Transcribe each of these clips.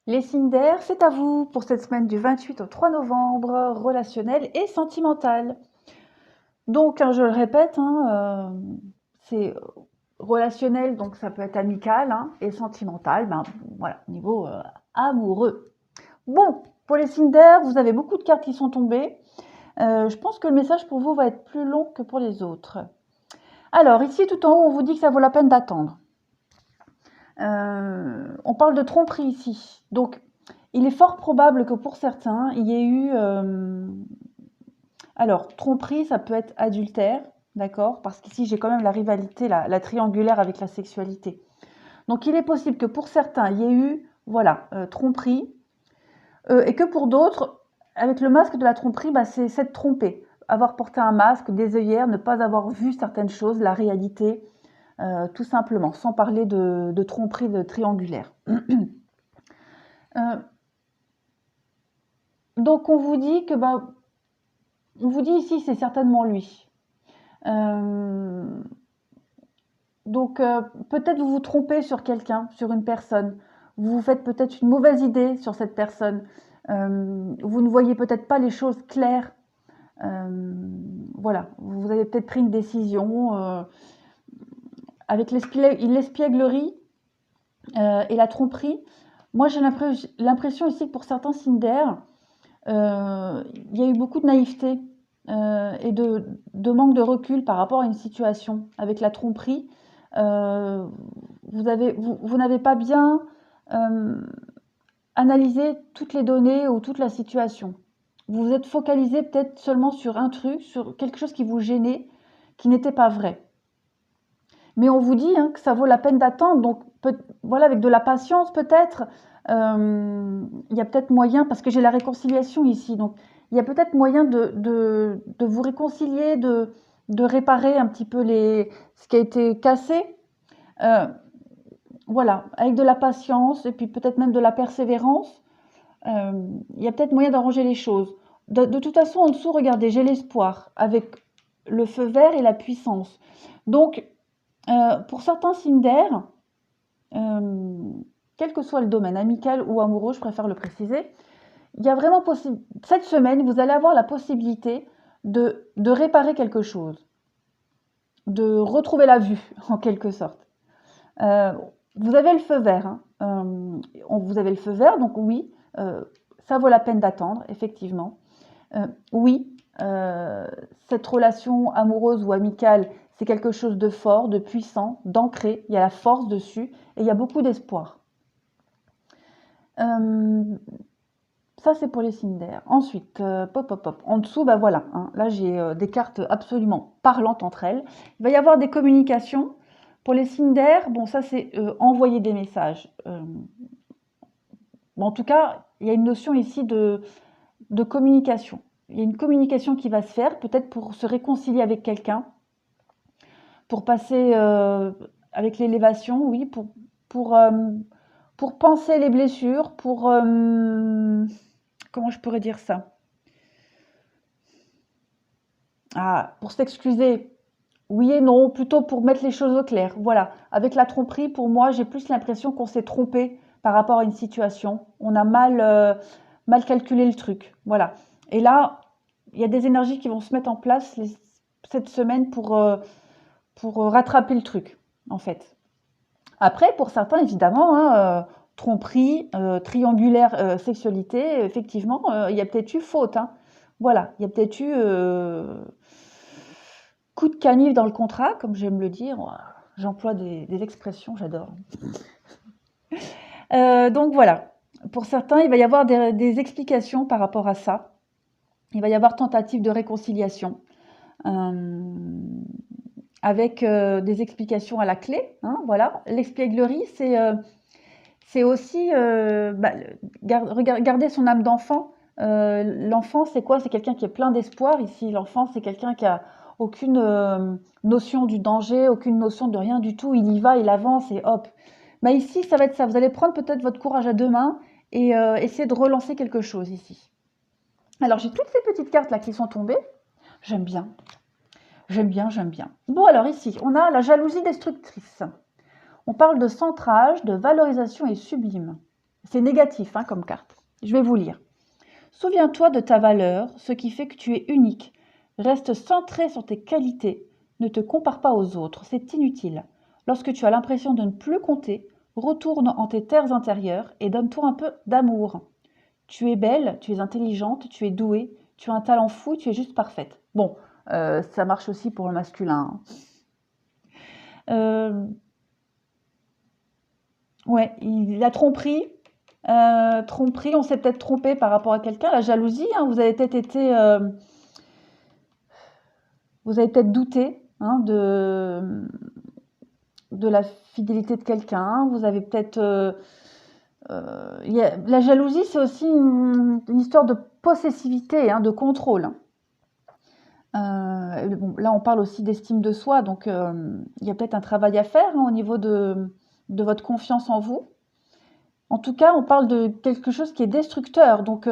Les signes d'air, c'est à vous pour cette semaine du 28 au 3 novembre, relationnel et sentimental. Donc, je le répète, c'est relationnel, donc ça peut être amical, et sentimental, voilà, niveau amoureux. Bon, pour les signes d'air, vous avez beaucoup de cartes qui sont tombées. Je pense que le message pour vous va être plus long que pour les autres. Alors, ici, tout en haut, on vous dit que ça vaut la peine d'attendre. On parle de tromperie ici. Donc, il est fort probable que pour certains, il y ait eu... alors, tromperie, ça peut être adultère, d'accord? Parce qu'ici, j'ai quand même la rivalité, la triangulaire avec la sexualité. Donc, il est possible que pour certains, il y ait eu, voilà, tromperie. Et que pour d'autres, avec le masque de la tromperie, c'est s'être trompé. Avoir porté un masque, des œillères, ne pas avoir vu certaines choses, la réalité, tout simplement, sans parler de tromperie de triangulaire. Donc on vous dit que on vous dit ici c'est certainement lui. Donc peut-être vous vous trompez sur quelqu'un, sur une personne. Vous vous faites peut-être une mauvaise idée sur cette personne. Vous ne voyez peut-être pas les choses claires. Voilà, vous avez peut-être pris une décision avec l'espièglerie et la tromperie. Moi j'ai l'impression ici que pour certains signes d'air, il y a eu beaucoup de naïveté et de manque de recul par rapport à une situation. Avec la tromperie, vous n'avez pas bien analysé toutes les données ou toute la situation. Vous vous êtes focalisé peut-être seulement sur un truc, sur quelque chose qui vous gênait, qui n'était pas vrai. Mais on vous dit que ça vaut la peine d'attendre, donc voilà, avec de la patience peut-être, il y a peut-être moyen, parce que j'ai la réconciliation ici, donc il y a peut-être moyen de vous réconcilier, de réparer un petit peu ce qui a été cassé. Voilà, avec de la patience et puis peut-être même de la persévérance, il y a peut-être moyen d'arranger les choses. De toute façon, en dessous, regardez, j'ai l'espoir, avec le feu vert et la puissance. Donc, pour certains signes d'air, quel que soit le domaine, amical ou amoureux, je préfère le préciser, il y a vraiment cette semaine, vous allez avoir la possibilité de réparer quelque chose, de retrouver la vue, en quelque sorte. Vous avez le feu vert, vous avez le feu vert, donc oui, ça vaut la peine d'attendre, effectivement. Oui, cette relation amoureuse ou amicale, c'est quelque chose de fort, de puissant, d'ancré. Il y a la force dessus et il y a beaucoup d'espoir. Ça, c'est pour les signes d'air. Ensuite, en dessous, voilà. Là, j'ai des cartes absolument parlantes entre elles. Il va y avoir des communications. Pour les signes d'air, bon, ça, c'est envoyer des messages. En tout cas, il y a une notion ici de communication. Il y a une communication qui va se faire, peut-être pour se réconcilier avec quelqu'un, pour passer avec l'élévation, oui, pour penser les blessures, comment je pourrais dire ça? Pour s'excuser, oui et non, plutôt pour mettre les choses au clair. Voilà, avec la tromperie, pour moi, j'ai plus l'impression qu'on s'est trompé par rapport à une situation. On a mal calculé le truc. Voilà. Et là, il y a des énergies qui vont se mettre en place cette semaine pour rattraper le truc, en fait. Après, pour certains, évidemment, tromperie, triangulaire, sexualité, effectivement, il y a peut-être eu faute. Voilà, il y a peut-être eu coup de canif dans le contrat, comme j'aime le dire. J'emploie des expressions, j'adore. Donc voilà, pour certains, il va y avoir des explications par rapport à ça. Il va y avoir tentative de réconciliation. Avec des explications à la clé. Voilà. L'espièglerie, c'est aussi garder son âme d'enfant. L'enfant, c'est quoi? C'est quelqu'un qui est plein d'espoir. Ici, l'enfant, c'est quelqu'un qui a aucune notion du danger, aucune notion de rien du tout. Il y va, il avance et hop. Mais ici, ça va être ça. Vous allez prendre peut-être votre courage à deux mains et essayer de relancer quelque chose ici. Alors, j'ai toutes ces petites cartes là qui sont tombées. J'aime bien. J'aime bien, j'aime bien. Bon, alors ici, on a la jalousie destructrice. On parle de centrage, de valorisation et sublime. C'est négatif hein, comme carte. Je vais vous lire. Souviens-toi de ta valeur, ce qui fait que tu es unique. Reste centré sur tes qualités. Ne te compare pas aux autres, c'est inutile. Lorsque tu as l'impression de ne plus compter, retourne en tes terres intérieures et donne-toi un peu d'amour. Tu es belle, tu es intelligente, tu es douée, tu as un talent fou, tu es juste parfaite. Bon, ça marche aussi pour le masculin. Ouais, la tromperie, tromperie, on s'est peut-être trompé par rapport à quelqu'un. La jalousie, hein, vous avez peut-être été, vous avez peut-être douté hein, de la fidélité de quelqu'un. Vous avez peut-être, la jalousie, c'est aussi une histoire de possessivité, hein, de contrôle. Bon, là, on parle aussi d'estime de soi, donc il y a peut-être un travail à faire hein, au niveau de votre confiance en vous. En tout cas, on parle de quelque chose qui est destructeur. Donc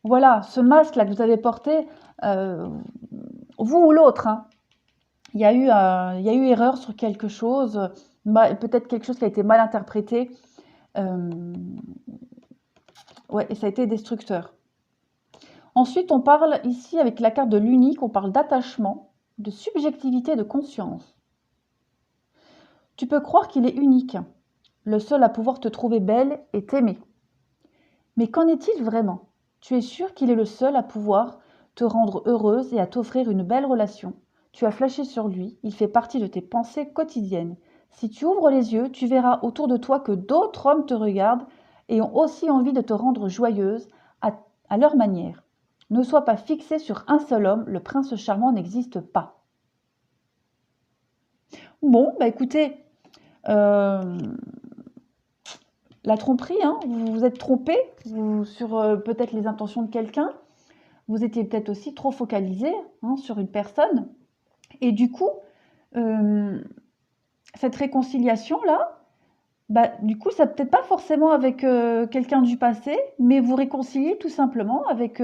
voilà, ce masque-là que vous avez porté, vous ou l'autre, hein, il y a eu erreur sur quelque chose, peut-être quelque chose qui a été mal interprété. Ouais, et ça a été destructeur. Ensuite, on parle ici, avec la carte de l'unique, on parle d'attachement, de subjectivité, de conscience. Tu peux croire qu'il est unique, le seul à pouvoir te trouver belle et t'aimer. Mais qu'en est-il vraiment? Tu es sûr qu'il est le seul à pouvoir te rendre heureuse et à t'offrir une belle relation. Tu as flashé sur lui, il fait partie de tes pensées quotidiennes. Si tu ouvres les yeux, tu verras autour de toi que d'autres hommes te regardent et ont aussi envie de te rendre joyeuse à leur manière. Ne sois pas fixé sur un seul homme, le prince charmant n'existe pas. Bon, bah écoutez, la tromperie, hein, vous vous êtes trompé sur peut-être les intentions de quelqu'un. Vous étiez peut-être aussi trop focalisé hein, sur une personne. Et du coup, cette réconciliation-là, bah, du coup, ça peut-être pas forcément avec quelqu'un du passé, mais vous réconciliez tout simplement avec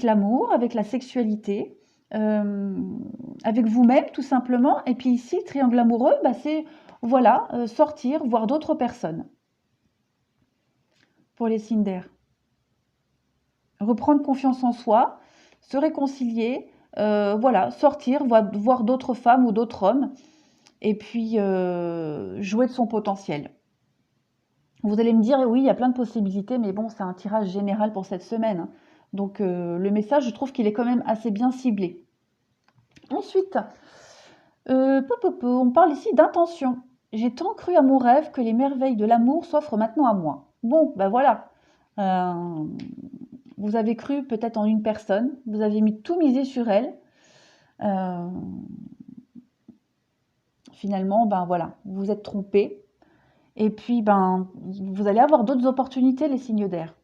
l'amour, avec la sexualité, avec vous-même tout simplement. Et puis ici, triangle amoureux, bah, c'est voilà, sortir, voir d'autres personnes pour les signes d'air. Reprendre confiance en soi, se réconcilier, voilà, sortir, voir d'autres femmes ou d'autres hommes, et puis jouer de son potentiel. Vous allez me dire, oui, il y a plein de possibilités, mais bon, c'est un tirage général pour cette semaine. Hein. Donc le message, je trouve qu'il est quand même assez bien ciblé. Ensuite, on parle ici d'intention. J'ai tant cru à mon rêve que les merveilles de l'amour s'offrent maintenant à moi. Bon, ben voilà. Vous avez cru peut-être en une personne, vous avez tout misé sur elle. Finalement, ben voilà, vous vous êtes trompé. Et puis, ben, vous allez avoir d'autres opportunités, les signes d'air.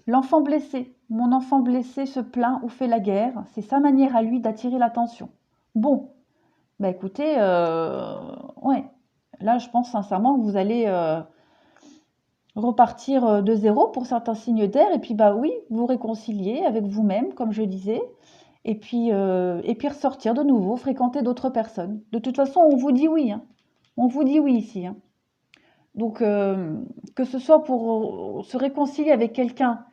L'enfant blessé. Mon enfant blessé se plaint ou fait la guerre. C'est sa manière à lui d'attirer l'attention. Bon, bah écoutez, ouais. Là, je pense sincèrement que vous allez repartir de zéro pour certains signes d'air. Et puis, bah oui, vous réconcilier avec vous-même, comme je disais. Et puis ressortir de nouveau, fréquenter d'autres personnes. De toute façon, on vous dit oui. Hein. On vous dit oui ici. Hein. Donc, que ce soit pour se réconcilier avec quelqu'un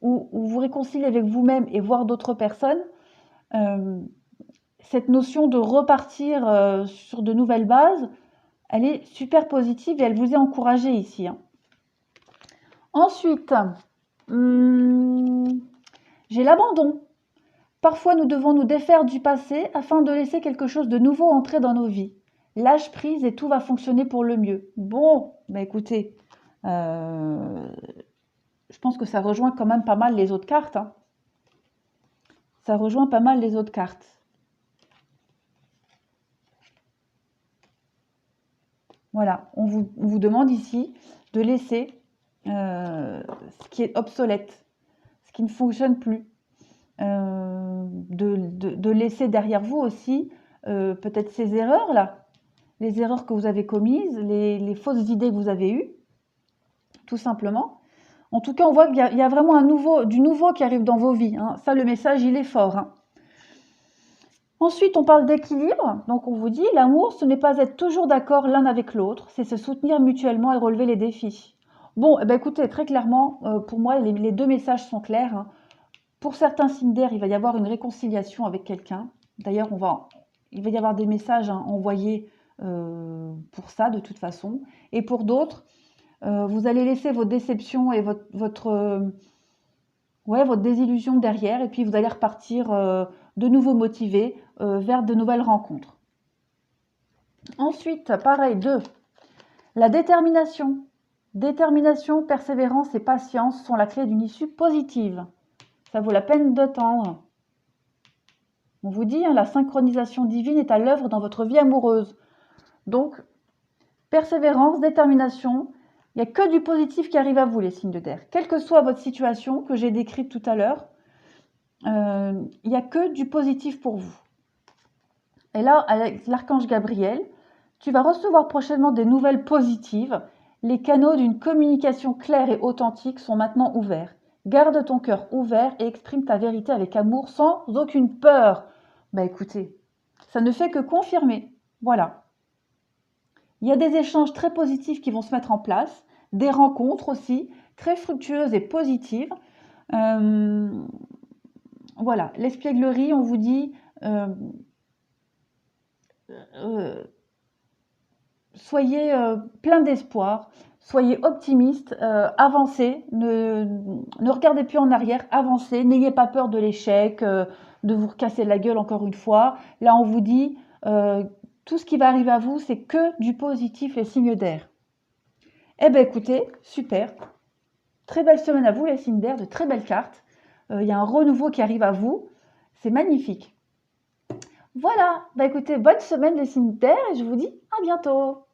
ou vous réconcilier avec vous-même et voir d'autres personnes, cette notion de repartir sur de nouvelles bases, elle est super positive et elle vous est encouragée ici. Hein. Ensuite, j'ai l'abandon. Parfois, nous devons nous défaire du passé afin de laisser quelque chose de nouveau entrer dans nos vies. Lâche prise et tout va fonctionner pour le mieux. Bon, bah écoutez, je pense que ça rejoint quand même pas mal les autres cartes. Hein. Ça rejoint pas mal les autres cartes. Voilà, on vous demande ici de laisser ce qui est obsolète, ce qui ne fonctionne plus. De laisser derrière vous aussi peut-être ces erreurs-là, les erreurs que vous avez commises, les fausses idées que vous avez eues, tout simplement. En tout cas, on voit qu'il y a vraiment du nouveau qui arrive dans vos vies. Hein. Ça, le message, il est fort. Hein. Ensuite, on parle d'équilibre. Donc, on vous dit, l'amour, ce n'est pas être toujours d'accord l'un avec l'autre, c'est se soutenir mutuellement et relever les défis. Bon, eh ben, écoutez, très clairement, pour moi, les deux messages sont clairs, hein. Pour certains signes d'air, il va y avoir une réconciliation avec quelqu'un. D'ailleurs, il va y avoir des messages, hein, envoyés pour ça, de toute façon. Et pour d'autres, vous allez laisser vos déceptions et ouais, votre désillusion derrière, et puis vous allez repartir de nouveau motivé vers de nouvelles rencontres. Ensuite, pareil, la détermination. Détermination, persévérance et patience sont la clé d'une issue positive. Ça vaut la peine d'attendre. On vous dit, hein, la synchronisation divine est à l'œuvre dans votre vie amoureuse. Donc, persévérance, détermination, il n'y a que du positif qui arrive à vous, les signes de terre. Quelle que soit votre situation que j'ai décrite tout à l'heure, il n'y a que du positif pour vous. Et là, avec l'archange Gabriel, tu vas recevoir prochainement des nouvelles positives. Les canaux d'une communication claire et authentique sont maintenant ouverts. Garde ton cœur ouvert et exprime ta vérité avec amour sans aucune peur. Bah écoutez, ça ne fait que confirmer. Voilà. Il y a des échanges très positifs qui vont se mettre en place, des rencontres aussi, très fructueuses et positives. Voilà, l'espièglerie, on vous dit, soyez plein d'espoir, soyez optimiste, avancez, ne regardez plus en arrière, avancez, n'ayez pas peur de l'échec, de vous casser la gueule encore une fois. Là, on vous dit, tout ce qui va arriver à vous, c'est que du positif, les signes d'air. Eh bien, écoutez, super. Très belle semaine à vous, les signes d'air, de très belles cartes. Il y a un renouveau qui arrive à vous. C'est magnifique. Voilà, bah écoutez, bonne semaine les signes d'air et je vous dis à bientôt.